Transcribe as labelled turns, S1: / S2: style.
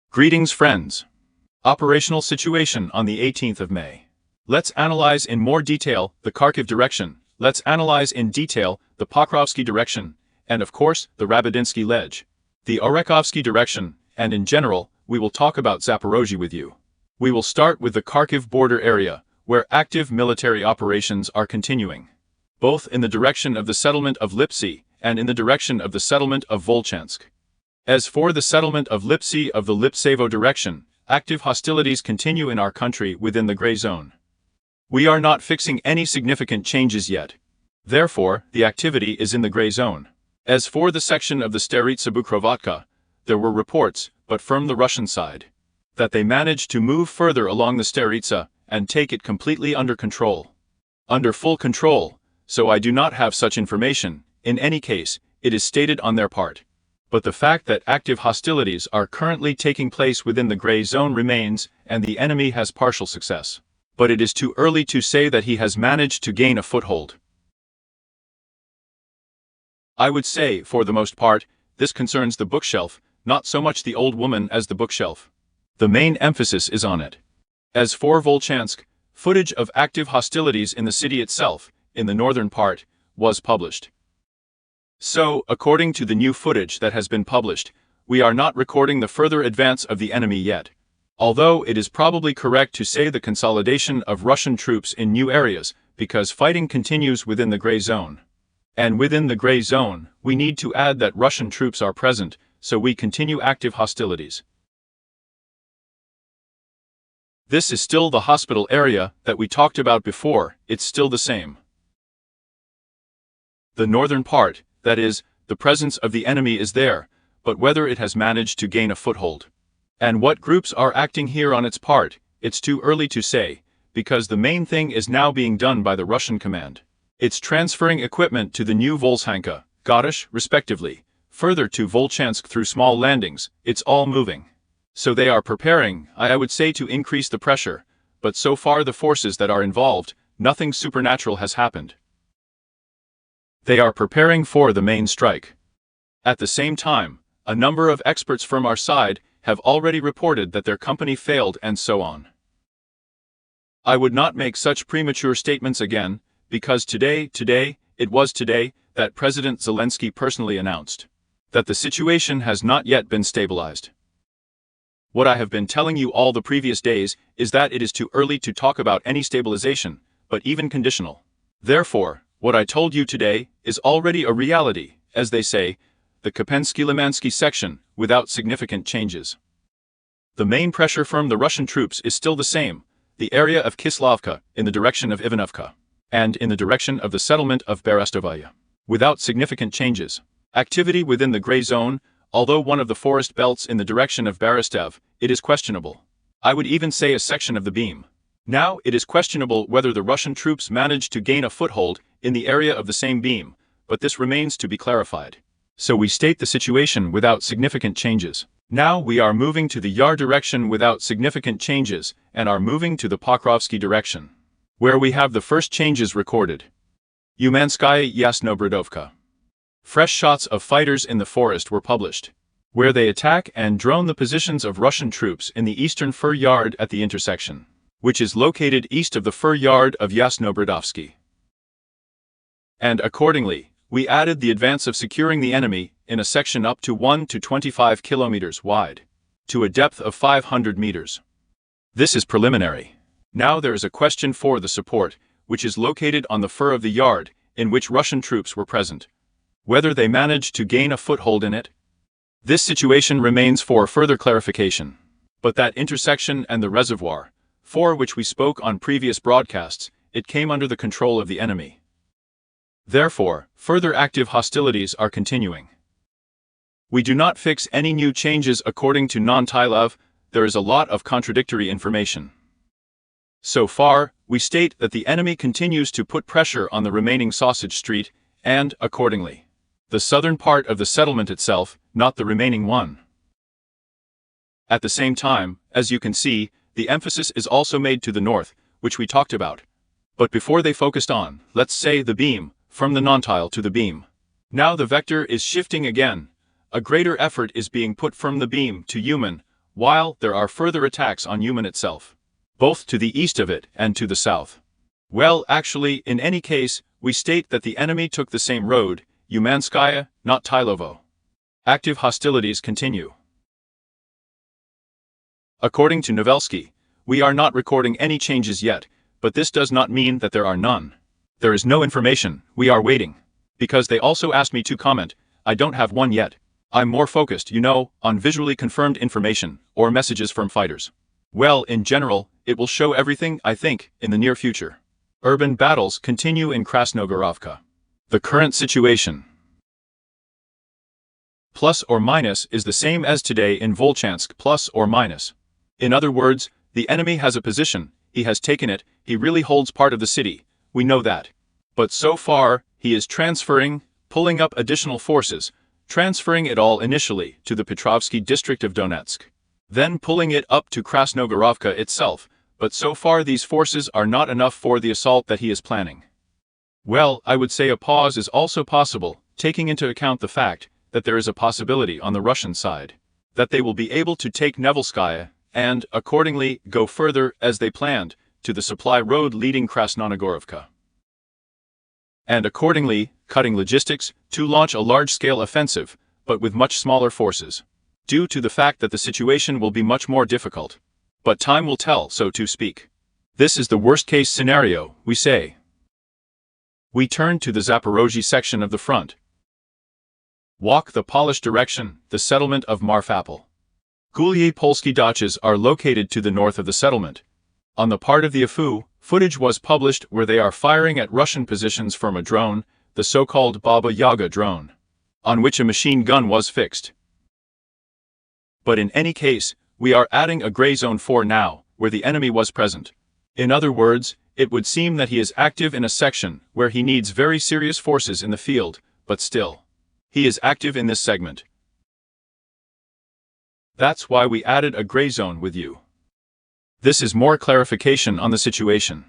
S1: Greetings, friends. Operational situation on the 18th of May. Let's analyze in more detail the Kharkiv direction. Let's analyze in detail the Pokrovsky direction, and of course, the Rabotinsky ledge, the Orekhovsky direction, and in general, we will talk about Zaporozhye with you. We will start with the Kharkiv border area, where active military operations are continuing, both in the direction of the settlement of Lipsy and in the direction of the settlement of Volchansk. As for the settlement of Lipsy of the Liptsevo direction, active hostilities continue in our country within the gray zone. We are not fixing any significant changes yet. Therefore, the activity is in the gray zone. As for the section of the Staritsa-Bukrovatka, there were reports, but from the Russian side, that they managed to move further along the Staritsa and take it completely under control. Under full control, so I do not have such information. In any case, it is stated on their part. But the fact that active hostilities are currently taking place within the gray zone remains, and the enemy has partial success. But it is too early to say that he has managed to gain a foothold. I would say, for the most part, this concerns the bookshelf, not so much the old woman as the bookshelf. The main emphasis is on it. As for Volchansk, footage of active hostilities in the city itself, in the northern part, was published. So, according to the new footage that has been published, we are not recording the further advance of the enemy yet. Although it is probably correct to say the consolidation of Russian troops in new areas, because fighting continues within the gray zone. And within the gray zone, we need to add that Russian troops are present, so we continue active hostilities. This is still the hospital area that we talked about before, it's still the same. The northern part, that is, the presence of the enemy is there, but whether it has managed to gain a foothold, and what groups are acting here on its part, it's too early to say, because the main thing is now being done by the Russian command. It's transferring equipment to the new Volhanka, Godish, respectively, further to Volchansk through small landings, it's all moving. So they are preparing, I would say, to increase the pressure, but so far the forces that are involved, nothing supernatural has happened. They are preparing for the main strike. At the same time, a number of experts from our side have already reported that their company failed and so on. I would not make such premature statements again, because today, it was today, that President Zelensky personally announced that the situation has not yet been stabilized. What I have been telling you all the previous days is that it is too early to talk about any stabilization, but even conditional. Therefore, what I told you today is already a reality, as they say, the Kapensky-Limansky section, without significant changes. The main pressure from the Russian troops is still the same, the area of Kislovka, in the direction of Ivanovka, and in the direction of the settlement of Berestovaya, without significant changes. Activity within the gray zone, although one of the forest belts in the direction of Berestov, it is questionable. I would even say a section of the beam. Now it is questionable whether the Russian troops managed to gain a foothold in the area of the same beam, but this remains to be clarified. So we state the situation without significant changes. Now we are moving to the Yar direction without significant changes, and are moving to the Pokrovsky direction, where we have the first changes recorded. Umanskaya Yasnobrodovka. Fresh shots of fighters in the forest were published, where they attack and drone the positions of Russian troops in the eastern fur yard at the intersection, which is located east of the fur yard of Yasnobrodovsky. And accordingly, we added the advance of securing the enemy in a section up to 1 to 25 kilometers wide, to a depth of 500 meters. This is preliminary. Now there is a question for the support, which is located on the fur of the yard, in which Russian troops were present. Whether they managed to gain a foothold in it? This situation remains for further clarification. But that intersection and the reservoir, for which we spoke on previous broadcasts, it came under the control of the enemy. Therefore, further active hostilities are continuing. We do not fix any new changes according to Non-Tylov, there is a lot of contradictory information. So far, we state that the enemy continues to put pressure on the remaining Sausage Street, and, accordingly, the southern part of the settlement itself, not the remaining one. At the same time, as you can see, the emphasis is also made to the north, which we talked about. But before they focused on, let's say, the beam, from the non-tile to the beam. Now the vector is shifting again. A greater effort is being put from the beam to human, while there are further attacks on Uman itself, both to the east of it and to the south. Well, actually, in any case, we state that the enemy took the same road, Umanskaya, not Tylovo. Active hostilities continue. According to Novelsky, we are not recording any changes yet, but this does not mean that there are none. There is no information, we are waiting. Because they also asked me to comment, I don't have one yet. I'm more focused, on visually confirmed information, or messages from fighters. Well, in general, it will show everything, I think, in the near future. Urban battles continue in Krasnogorovka. The current situation, plus or minus, is the same as today in Volchansk, plus or minus. In other words, the enemy has a position, he has taken it, he really holds part of the city, we know that. But so far, he is pulling up additional forces, transferring it all initially to the Petrovsky district of Donetsk, then pulling it up to Krasnogorovka itself, but so far these forces are not enough for the assault that he is planning. Well, I would say a pause is also possible, taking into account the fact that there is a possibility on the Russian side that they will be able to take Nevelskaya and, accordingly, go further, as they planned, to the supply road leading Krasnogorovka. And accordingly, cutting logistics, to launch a large-scale offensive, but with much smaller forces, due to the fact that the situation will be much more difficult. But time will tell, so to speak. This is the worst-case scenario, we say. We turn to the Zaporozhye section of the front. Walk the Polish direction, the settlement of Marfapol. Gulye Polsky dachas are located to the north of the settlement. On the part of the AFU, footage was published where they are firing at Russian positions from a drone, the so-called Baba Yaga drone, on which a machine gun was fixed. But in any case, we are adding a gray zone for now, where the enemy was present. In other words, it would seem that he is active in a section where he needs very serious forces in the field, but still, he is active in this segment. That's why we added a gray zone with you. This is more clarification on the situation.